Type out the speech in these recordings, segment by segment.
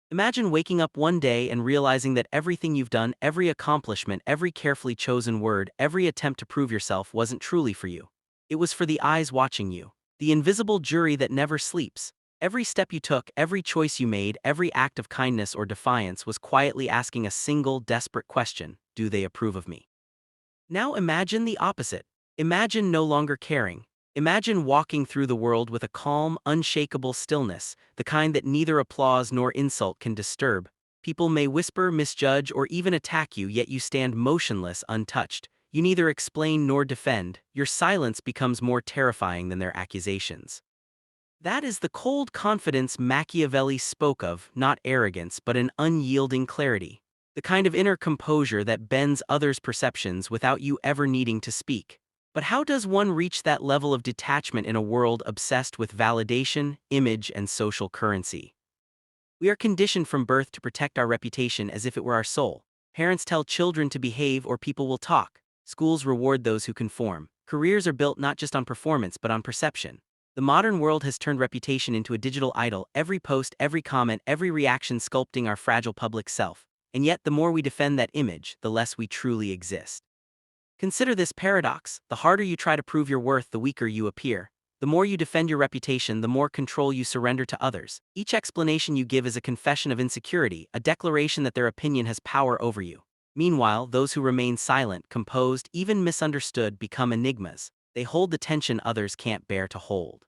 Imagine waking up one day and realizing that everything you've done, every accomplishment, every carefully chosen word, every attempt to prove yourself wasn't truly for you. It was for the eyes watching you, the invisible jury that never sleeps. Every step you took, every choice you made, every act of kindness or defiance was quietly asking a single, desperate question: do they approve of me? Now imagine the opposite. Imagine no longer caring. Imagine walking through the world with a calm, unshakable stillness, the kind that neither applause nor insult can disturb. People may whisper, misjudge, or even attack you, yet you stand motionless, untouched. You neither explain nor defend. Your silence becomes more terrifying than their accusations. That is the cold confidence Machiavelli spoke of, not arrogance, but an unyielding clarity. The kind of inner composure that bends others' perceptions without you ever needing to speak. But how does one reach that level of detachment in a world obsessed with validation, image, and social currency? We are conditioned from birth to protect our reputation as if it were our soul. Parents tell children to behave or people will talk. Schools reward those who conform. Careers are built not just on performance but on perception. The modern world has turned reputation into a digital idol, every post, every comment, every reaction sculpting our fragile public self. And yet, the more we defend that image, the less we truly exist. Consider this paradox: the harder you try to prove your worth, the weaker you appear. The more you defend your reputation, the more control you surrender to others. Each explanation you give is a confession of insecurity, a declaration that their opinion has power over you. Meanwhile, those who remain silent, composed, even misunderstood become enigmas. They hold the tension others can't bear to hold.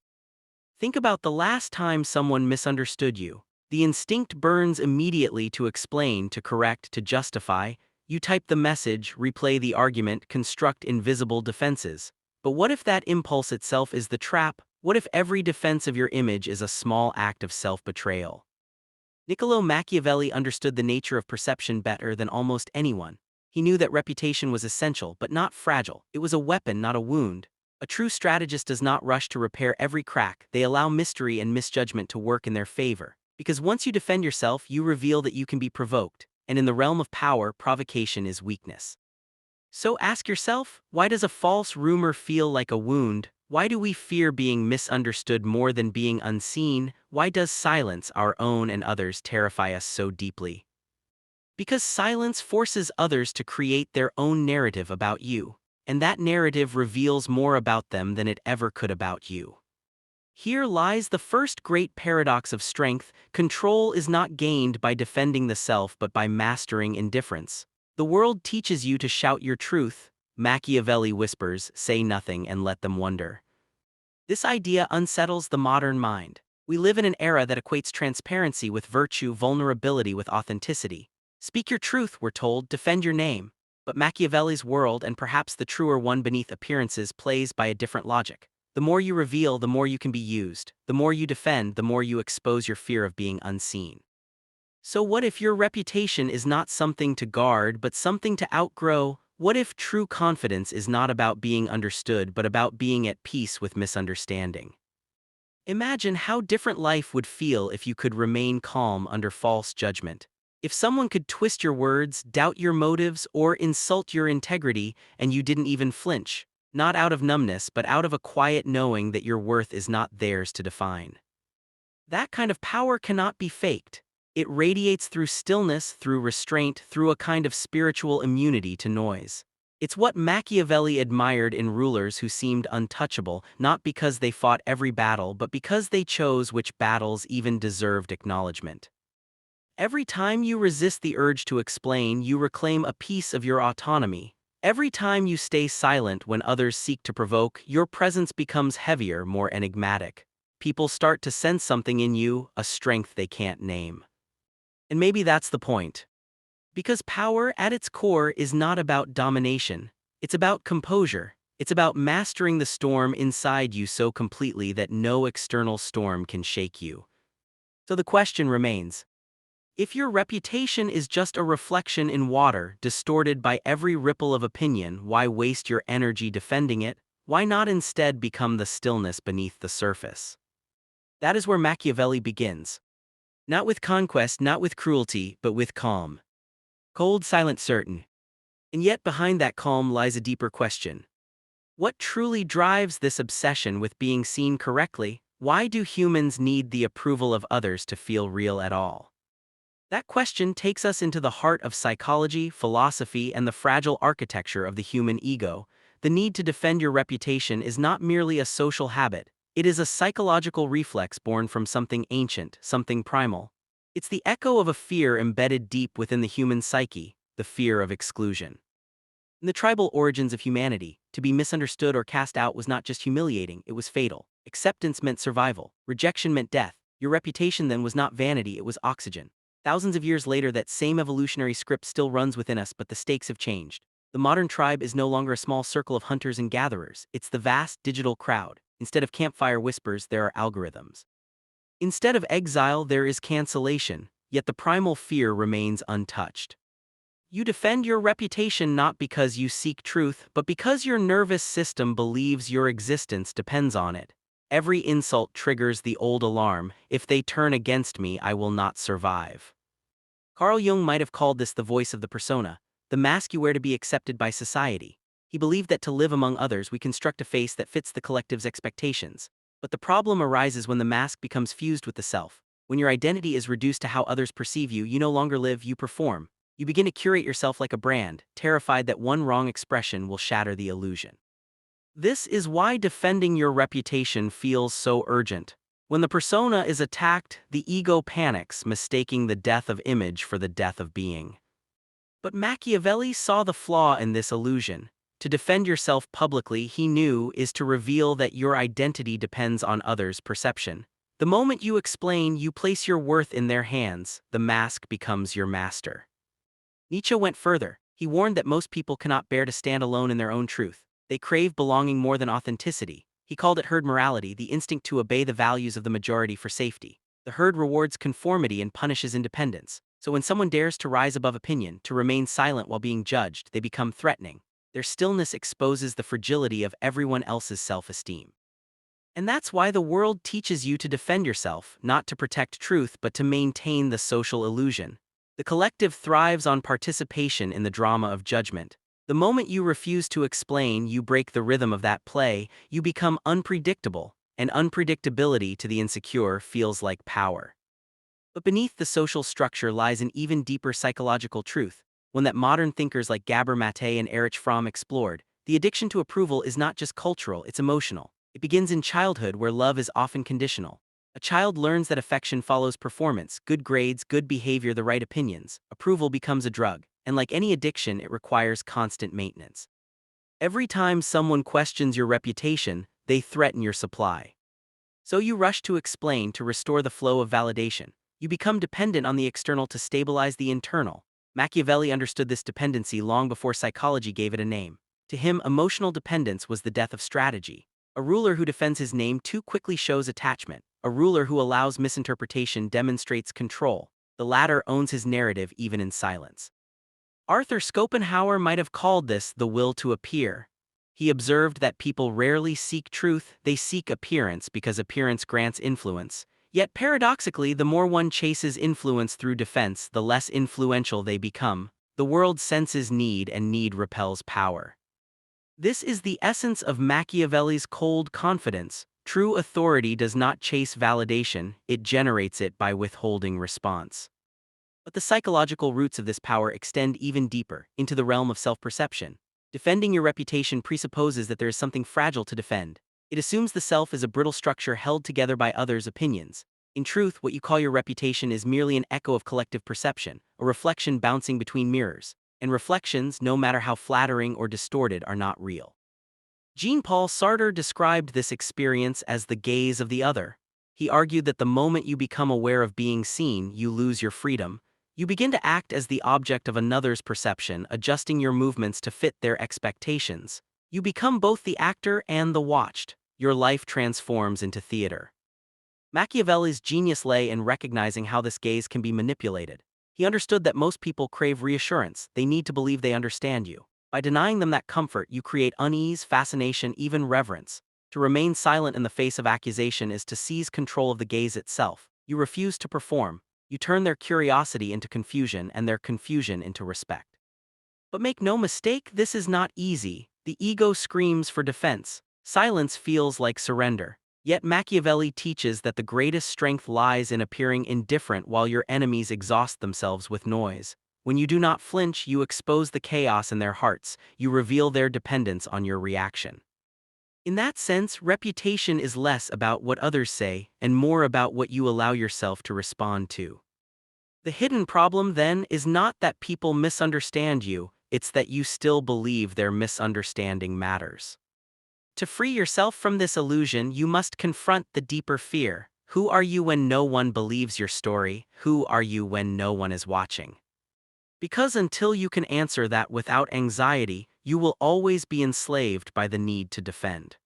Think about the last time someone misunderstood you. The instinct burns immediately to explain, to correct, to justify. You type the message, replay the argument, construct invisible defenses. But what if that impulse itself is the trap? What if every defense of your image is a small act of self-betrayal? Niccolo Machiavelli understood the nature of perception better than almost anyone. He knew that reputation was essential but not fragile. It was a weapon, not a wound. A true strategist does not rush to repair every crack. They allow mystery and misjudgment to work in their favor. Because once you defend yourself, you reveal that you can be provoked. And in the realm of power, provocation is weakness. So ask yourself, why does a false rumor feel like a wound? Why do we fear being misunderstood more than being unseen? Why does silence, our own and others, terrify us so deeply? Because silence forces others to create their own narrative about you, and that narrative reveals more about them than it ever could about you. Here lies the first great paradox of strength: control is not gained by defending the self but by mastering indifference. The world teaches you to shout your truth. Machiavelli whispers, say nothing and let them wonder. This idea unsettles the modern mind. We live in an era that equates transparency with virtue, vulnerability with authenticity. Speak your truth, we're told, defend your name. But Machiavelli's world, and perhaps the truer one beneath appearances, plays by a different logic. The more you reveal, the more you can be used. The more you defend, the more you expose your fear of being unseen. So what if your reputation is not something to guard but something to outgrow? What if true confidence is not about being understood but about being at peace with misunderstanding? Imagine how different life would feel if you could remain calm under false judgment. If someone could twist your words, doubt your motives, or insult your integrity, and you didn't even flinch, not out of numbness but out of a quiet knowing that your worth is not theirs to define. That kind of power cannot be faked. It radiates through stillness, through restraint, through a kind of spiritual immunity to noise. It's what Machiavelli admired in rulers who seemed untouchable, not because they fought every battle but because they chose which battles even deserved acknowledgement. Every time you resist the urge to explain, you reclaim a piece of your autonomy. Every time you stay silent when others seek to provoke, your presence becomes heavier, more enigmatic. People start to sense something in you, a strength they can't name. And maybe that's the point. Because power, at its core, is not about domination. It's about composure. It's about mastering the storm inside you so completely that no external storm can shake you. So the question remains: if your reputation is just a reflection in water, distorted by every ripple of opinion, why waste your energy defending it? Why not instead become the stillness beneath the surface? That is where Machiavelli begins. Not with conquest, not with cruelty, but with calm. Cold, silent, certain. And yet behind that calm lies a deeper question. What truly drives this obsession with being seen correctly? Why do humans need the approval of others to feel real at all? That question takes us into the heart of psychology, philosophy, and the fragile architecture of the human ego. The need to defend your reputation is not merely a social habit, it is a psychological reflex born from something ancient, something primal. It's the echo of a fear embedded deep within the human psyche, the fear of exclusion. In the tribal origins of humanity, to be misunderstood or cast out was not just humiliating, it was fatal. Acceptance meant survival, rejection meant death. Your reputation then was not vanity, it was oxygen. Thousands of years later, that same evolutionary script still runs within us, but the stakes have changed. The modern tribe is no longer a small circle of hunters and gatherers, it's the vast digital crowd. Instead of campfire whispers, there are algorithms. Instead of exile, there is cancellation, yet the primal fear remains untouched. You defend your reputation not because you seek truth, but because your nervous system believes your existence depends on it. Every insult triggers the old alarm: if they turn against me, I will not survive. Carl Jung might have called this the voice of the persona, the mask you wear to be accepted by society. He believed that to live among others, we construct a face that fits the collective's expectations. But the problem arises when the mask becomes fused with the self. When your identity is reduced to how others perceive you, you no longer live, you perform. You begin to curate yourself like a brand, terrified that one wrong expression will shatter the illusion. This is why defending your reputation feels so urgent. When the persona is attacked, the ego panics, mistaking the death of image for the death of being. But Machiavelli saw the flaw in this illusion. To defend yourself publicly, he knew, is to reveal that your identity depends on others' perception. The moment you explain, you place your worth in their hands, the mask becomes your master. Nietzsche went further. He warned that most people cannot bear to stand alone in their own truth. They crave belonging more than authenticity. He called it herd morality, the instinct to obey the values of the majority for safety. The herd rewards conformity and punishes independence. So when someone dares to rise above opinion, to remain silent while being judged, they become threatening. Their stillness exposes the fragility of everyone else's self-esteem. And that's why the world teaches you to defend yourself, not to protect truth, but to maintain the social illusion. The collective thrives on participation in the drama of judgment. The moment you refuse to explain, you break the rhythm of that play, you become unpredictable, and unpredictability to the insecure feels like power. But beneath the social structure lies an even deeper psychological truth, one that modern thinkers like Gabor Mate and Erich Fromm explored. The addiction to approval is not just cultural, it's emotional. It begins in childhood, where love is often conditional. A child learns that affection follows performance, good grades, good behavior, the right opinions. Approval becomes a drug, and like any addiction, it requires constant maintenance. Every time someone questions your reputation, they threaten your supply. So you rush to explain, to restore the flow of validation. You become dependent on the external to stabilize the internal. Machiavelli understood this dependency long before psychology gave it a name. To him, emotional dependence was the death of strategy. A ruler who defends his name too quickly shows attachment. A ruler who allows misinterpretation demonstrates control. The latter owns his narrative even in silence. Arthur Schopenhauer might have called this the will to appear. He observed that people rarely seek truth, they seek appearance because appearance grants influence. Yet paradoxically, the more one chases influence through defense, the less influential they become. The world senses need, and need repels power. This is the essence of Machiavelli's cold confidence. True authority does not chase validation, it generates it by withholding response. But the psychological roots of this power extend even deeper, into the realm of self-perception. Defending your reputation presupposes that there is something fragile to defend. It assumes the self is a brittle structure held together by others' opinions. In truth, what you call your reputation is merely an echo of collective perception, a reflection bouncing between mirrors. And reflections, no matter how flattering or distorted, are not real. Jean-Paul Sartre described this experience as the gaze of the other. He argued that the moment you become aware of being seen, you lose your freedom. You begin to act as the object of another's perception, adjusting your movements to fit their expectations. You become both the actor and the watched. Your life transforms into theater. Machiavelli's genius lay in recognizing how this gaze can be manipulated. He understood that most people crave reassurance, they need to believe they understand you. By denying them that comfort, you create unease, fascination, even reverence. To remain silent in the face of accusation is to seize control of the gaze itself. You refuse to perform. You turn their curiosity into confusion and their confusion into respect. But make no mistake, this is not easy. The ego screams for defense. Silence feels like surrender. Yet Machiavelli teaches that the greatest strength lies in appearing indifferent while your enemies exhaust themselves with noise. When you do not flinch, you expose the chaos in their hearts, you reveal their dependence on your reaction. In that sense, reputation is less about what others say and more about what you allow yourself to respond to. The hidden problem, then, is not that people misunderstand you, it's that you still believe their misunderstanding matters. To free yourself from this illusion, you must confront the deeper fear. Who are you when no one believes your story? Who are you when no one is watching? Because until you can answer that without anxiety, you will always be enslaved by the need to defend.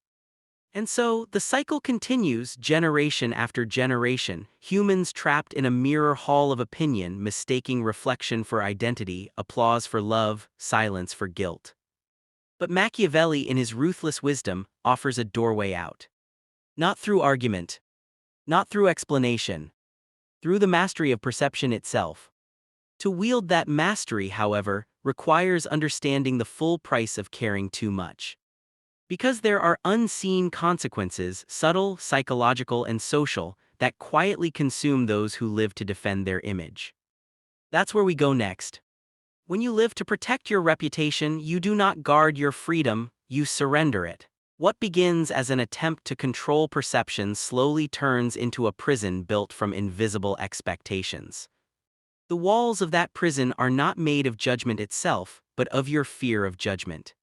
And so, the cycle continues generation after generation, humans trapped in a mirror hall of opinion, mistaking reflection for identity, applause for love, silence for guilt. But Machiavelli, in his ruthless wisdom, offers a doorway out. Not through argument, not through explanation, through the mastery of perception itself. To wield that mastery, however, requires understanding the full price of caring too much. Because there are unseen consequences, subtle, psychological, and social, that quietly consume those who live to defend their image. That's where we go next. When you live to protect your reputation, you do not guard your freedom, you surrender it. What begins as an attempt to control perception slowly turns into a prison built from invisible expectations. The walls of that prison are not made of judgment itself, but of your fear of judgment.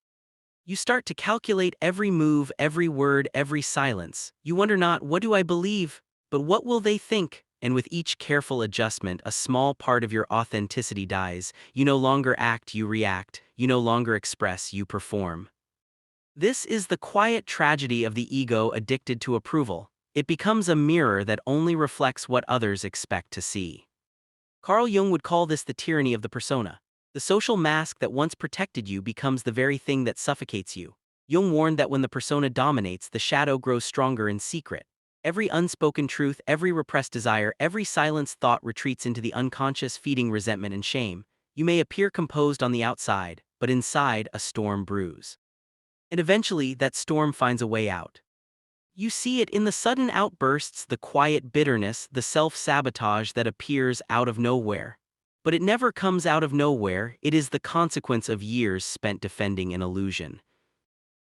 You start to calculate every move, every word, every silence. You wonder not, what do I believe, but what will they think? And with each careful adjustment, a small part of your authenticity dies. You no longer act, you react. You no longer express, you perform. This is the quiet tragedy of the ego addicted to approval. It becomes a mirror that only reflects what others expect to see. Carl Jung would call this the tyranny of the persona. The social mask that once protected you becomes the very thing that suffocates you. Jung warned that when the persona dominates, the shadow grows stronger in secret. Every unspoken truth, every repressed desire, every silenced thought retreats into the unconscious, feeding resentment and shame. You may appear composed on the outside, but inside a storm brews. And eventually, that storm finds a way out. You see it in the sudden outbursts, the quiet bitterness, the self-sabotage that appears out of nowhere. But it never comes out of nowhere, it is the consequence of years spent defending an illusion.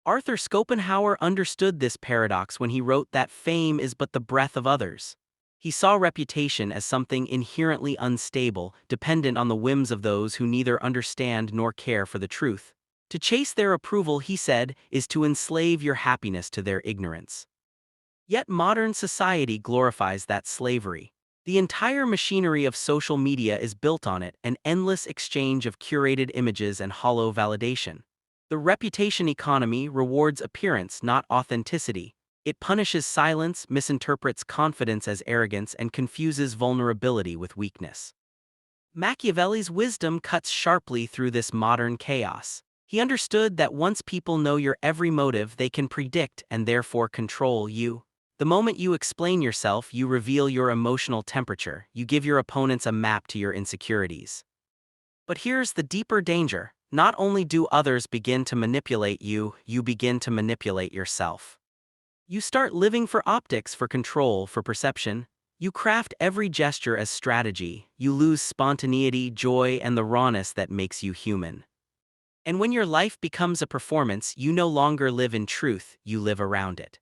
Arthur Schopenhauer understood this paradox when he wrote that fame is but the breath of others. He saw reputation as something inherently unstable, dependent on the whims of those who neither understand nor care for the truth. To chase their approval, he said, is to enslave your happiness to their ignorance. Yet modern society glorifies that slavery. The entire machinery of social media is built on it, an endless exchange of curated images and hollow validation. The reputation economy rewards appearance, not authenticity. It punishes silence, misinterprets confidence as arrogance, and confuses vulnerability with weakness. Machiavelli's wisdom cuts sharply through this modern chaos. He understood that once people know your every motive, they can predict and therefore control you. The moment you explain yourself, you reveal your emotional temperature, you give your opponents a map to your insecurities. But here's the deeper danger. Not only do others begin to manipulate you, you begin to manipulate yourself. You start living for optics, for control, for perception. You craft every gesture as strategy. You lose spontaneity, joy, and the rawness that makes you human. And when your life becomes a performance, you no longer live in truth, you live around it.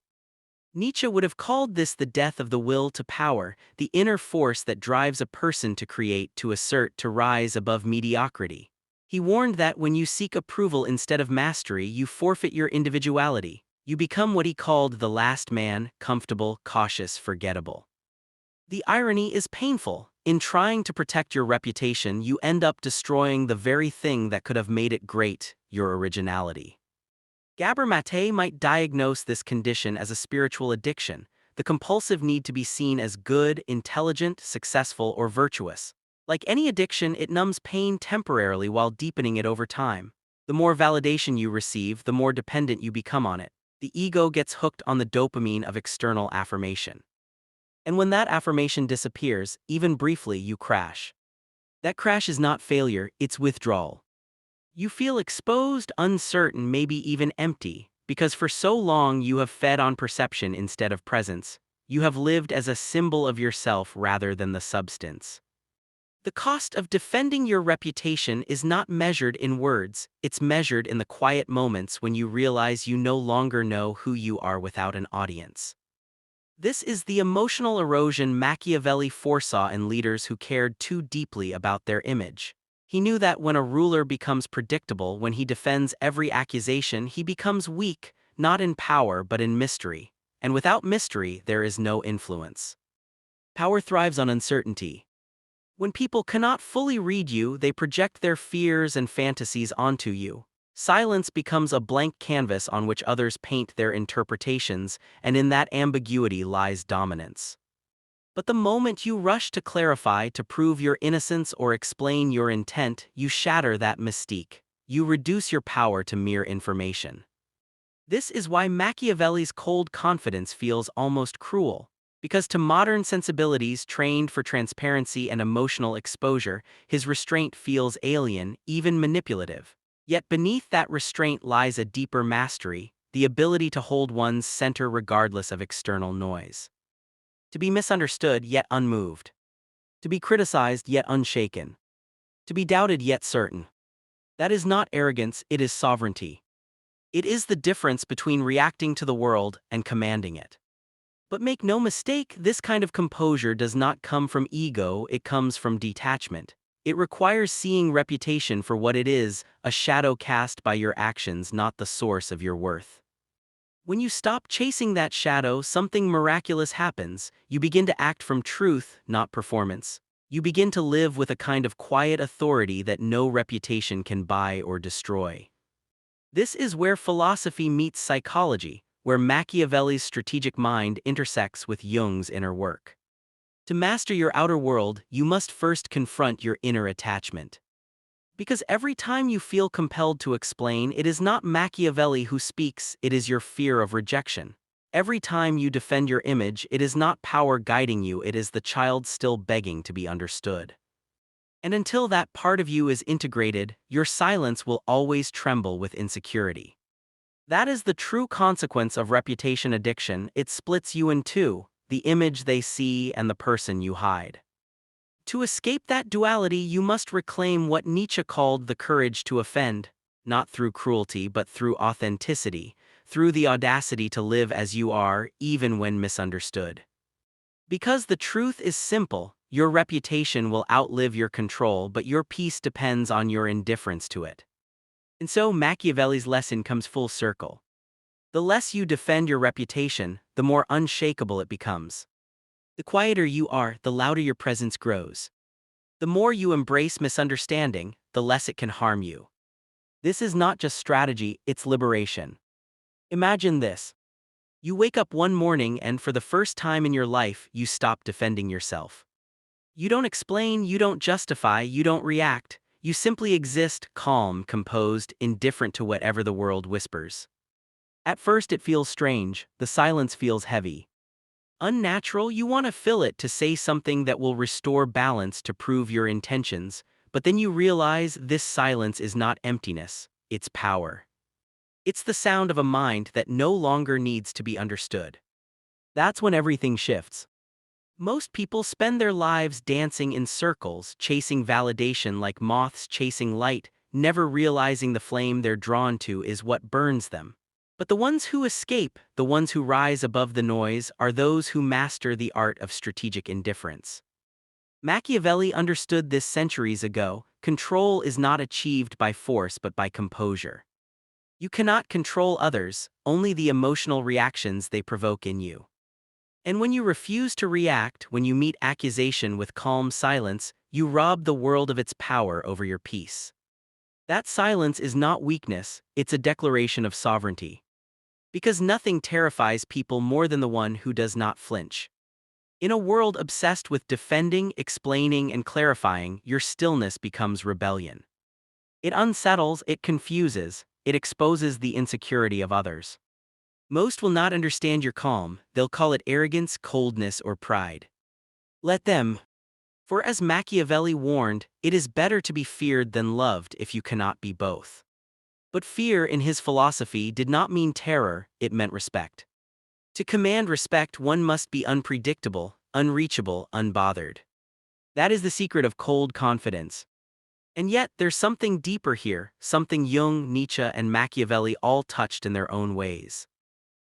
Nietzsche would have called this the death of the will to power, the inner force that drives a person to create, to assert, to rise above mediocrity. He warned that when you seek approval instead of mastery, you forfeit your individuality. You become what he called the last man, comfortable, cautious, forgettable. The irony is painful. In trying to protect your reputation, you end up destroying the very thing that could have made it great, your originality. Gabor Mate might diagnose this condition as a spiritual addiction, the compulsive need to be seen as good, intelligent, successful, or virtuous. Like any addiction, it numbs pain temporarily while deepening it over time. The more validation you receive, the more dependent you become on it. The ego gets hooked on the dopamine of external affirmation. And when that affirmation disappears, even briefly, you crash. That crash is not failure, it's withdrawal. You feel exposed, uncertain, maybe even empty. because for so long you have fed on perception instead of presence. You have lived as a symbol of yourself rather than the substance. The cost of defending your reputation is not measured in words, it's measured in the quiet moments when you realize you no longer know who you are without an audience. This is the emotional erosion Machiavelli foresaw in leaders who cared too deeply about their image. He knew that when a ruler becomes predictable, when he defends every accusation, he becomes weak, not in power but in mystery. And without mystery, there is no influence. Power thrives on uncertainty. When people cannot fully read you, they project their fears and fantasies onto you. Silence becomes a blank canvas on which others paint their interpretations, and in that ambiguity lies dominance. But the moment you rush to clarify, to prove your innocence or explain your intent, you shatter that mystique. You reduce your power to mere information. This is why Machiavelli's cold confidence feels almost cruel. Because to modern sensibilities trained for transparency and emotional exposure, his restraint feels alien, even manipulative. Yet beneath that restraint lies a deeper mastery, the ability to hold one's center regardless of external noise. To be misunderstood yet unmoved. To be criticized yet unshaken. To be doubted yet certain. That is not arrogance, it is sovereignty. It is the difference between reacting to the world and commanding it. But make no mistake, this kind of composure does not come from ego, it comes from detachment. It requires seeing reputation for what it is, a shadow cast by your actions, not the source of your worth. When you stop chasing that shadow, something miraculous happens. You begin to act from truth, not performance. You begin to live with a kind of quiet authority that no reputation can buy or destroy. This is where philosophy meets psychology, where Machiavelli's strategic mind intersects with Jung's inner work. To master your outer world, you must first confront your inner attachment. Because every time you feel compelled to explain, it is not Machiavelli who speaks, it is your fear of rejection. Every time you defend your image, it is not power guiding you, it is the child still begging to be understood. And until that part of you is integrated, your silence will always tremble with insecurity. That is the true consequence of reputation addiction. It splits you in two, the image they see and the person you hide. To escape that duality, you must reclaim what Nietzsche called the courage to offend, not through cruelty but through authenticity, through the audacity to live as you are, even when misunderstood. Because the truth is simple, your reputation will outlive your control, but your peace depends on your indifference to it. And so Machiavelli's lesson comes full circle. The less you defend your reputation, the more unshakable it becomes. The quieter you are, the louder your presence grows. The more you embrace misunderstanding, the less it can harm you. This is not just strategy, it's liberation. Imagine this. You wake up one morning and for the first time in your life, you stop defending yourself. You don't explain, you don't justify, you don't react. You simply exist, calm, composed, indifferent to whatever the world whispers. At first it feels strange, the silence feels heavy. Unnatural, you want to fill it, to say something that will restore balance, to prove your intentions, but then you realize this silence is not emptiness, it's power. It's the sound of a mind that no longer needs to be understood. That's when everything shifts. Most people spend their lives dancing in circles, chasing validation like moths chasing light, never realizing the flame they're drawn to is what burns them. But the ones who escape, the ones who rise above the noise, are those who master the art of strategic indifference. Machiavelli understood this centuries ago. Control is not achieved by force but by composure. You cannot control others, only the emotional reactions they provoke in you. And when you refuse to react, when you meet accusation with calm silence, you rob the world of its power over your peace. That silence is not weakness, it's a declaration of sovereignty. Because nothing terrifies people more than the one who does not flinch. In a world obsessed with defending, explaining, and clarifying, your stillness becomes rebellion. It unsettles, it confuses, it exposes the insecurity of others. Most will not understand your calm, they'll call it arrogance, coldness, or pride. Let them. For as Machiavelli warned, it is better to be feared than loved if you cannot be both. But fear in his philosophy did not mean terror, it meant respect. To command respect, one must be unpredictable, unreachable, unbothered. That is the secret of cold confidence. And yet, there's something deeper here, something Jung, Nietzsche, and Machiavelli all touched in their own ways.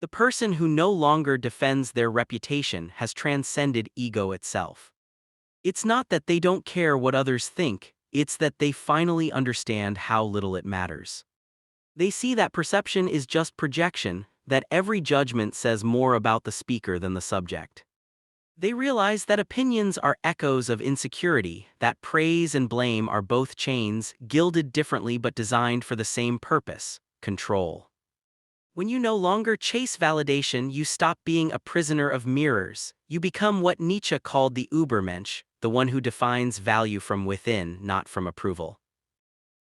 The person who no longer defends their reputation has transcended ego itself. It's not that they don't care what others think, it's that they finally understand how little it matters. They see that perception is just projection, that every judgment says more about the speaker than the subject. They realize that opinions are echoes of insecurity, that praise and blame are both chains, gilded differently but designed for the same purpose: control. When you no longer chase validation, you stop being a prisoner of mirrors. You become what Nietzsche called the Übermensch, the one who defines value from within, not from approval.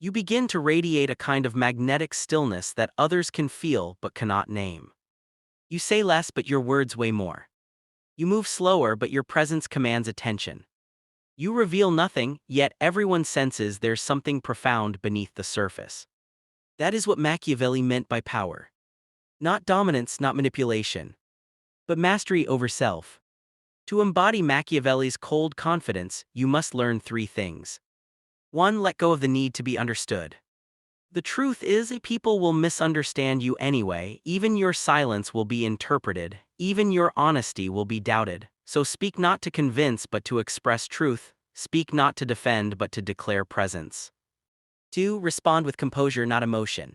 You begin to radiate a kind of magnetic stillness that others can feel but cannot name. You say less but your words weigh more. You move slower but your presence commands attention. You reveal nothing, yet everyone senses there's something profound beneath the surface. That is what Machiavelli meant by power. Not dominance, not manipulation, but mastery over self. To embody Machiavelli's cold confidence, you must learn three things. 1. Let go of the need to be understood. The truth is, people will misunderstand you anyway. Even your silence will be interpreted, even your honesty will be doubted. So speak not to convince but to express truth, speak not to defend but to declare presence. 2. Respond with composure, not emotion.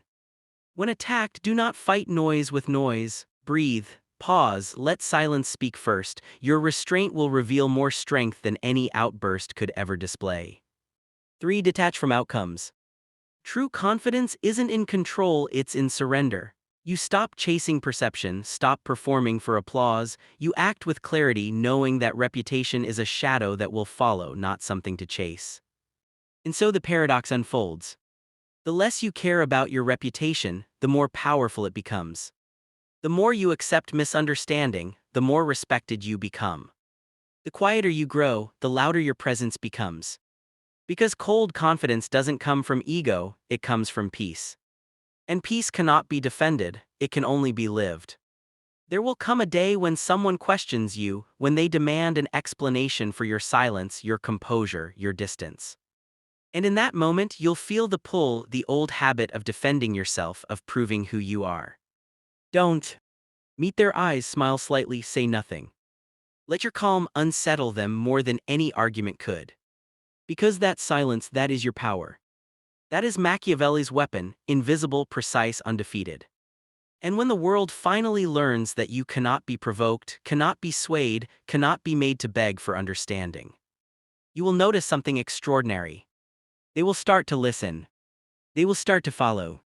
When attacked, do not fight noise with noise. Breathe, pause, let silence speak first. Your restraint will reveal more strength than any outburst could ever display. 3. Detach from outcomes. True confidence isn't in control, it's in surrender. You stop chasing perception, stop performing for applause. You act with clarity, knowing that reputation is a shadow that will follow, not something to chase. And so the paradox unfolds. The less you care about your reputation, the more powerful it becomes. The more you accept misunderstanding, the more respected you become. The quieter you grow, the louder your presence becomes. Because cold confidence doesn't come from ego, it comes from peace. And peace cannot be defended, it can only be lived. There will come a day when someone questions you, when they demand an explanation for your silence, your composure, your distance. And in that moment, you'll feel the pull, the old habit of defending yourself, of proving who you are. Don't meet their eyes, smile slightly, say nothing. Let your calm unsettle them more than any argument could. Because that silence, that is your power. That is Machiavelli's weapon, invisible, precise, undefeated. And when the world finally learns that you cannot be provoked, cannot be swayed, cannot be made to beg for understanding, you will notice something extraordinary. They will start to listen. They will start to follow.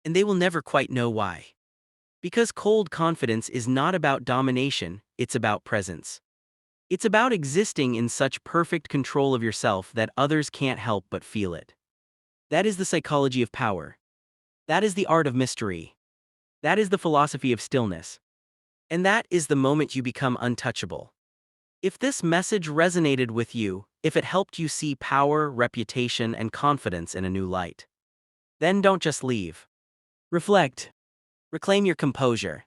And they will never quite know why. Because cold confidence is not about domination, it's about presence. It's about existing in such perfect control of yourself that others can't help but feel it. That is the psychology of power. That is the art of mystery. That is the philosophy of stillness. And that is the moment you become untouchable. If this message resonated with you, if it helped you see power, reputation, and confidence in a new light, then don't just leave. Reflect. Reclaim your composure.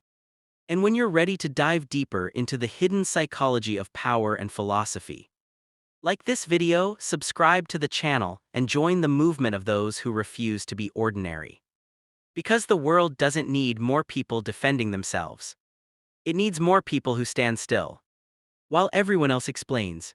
And when you're ready to dive deeper into the hidden psychology of power and philosophy, like this video, subscribe to the channel, and join the movement of those who refuse to be ordinary. Because the world doesn't need more people defending themselves. It needs more people who stand still, while everyone else explains.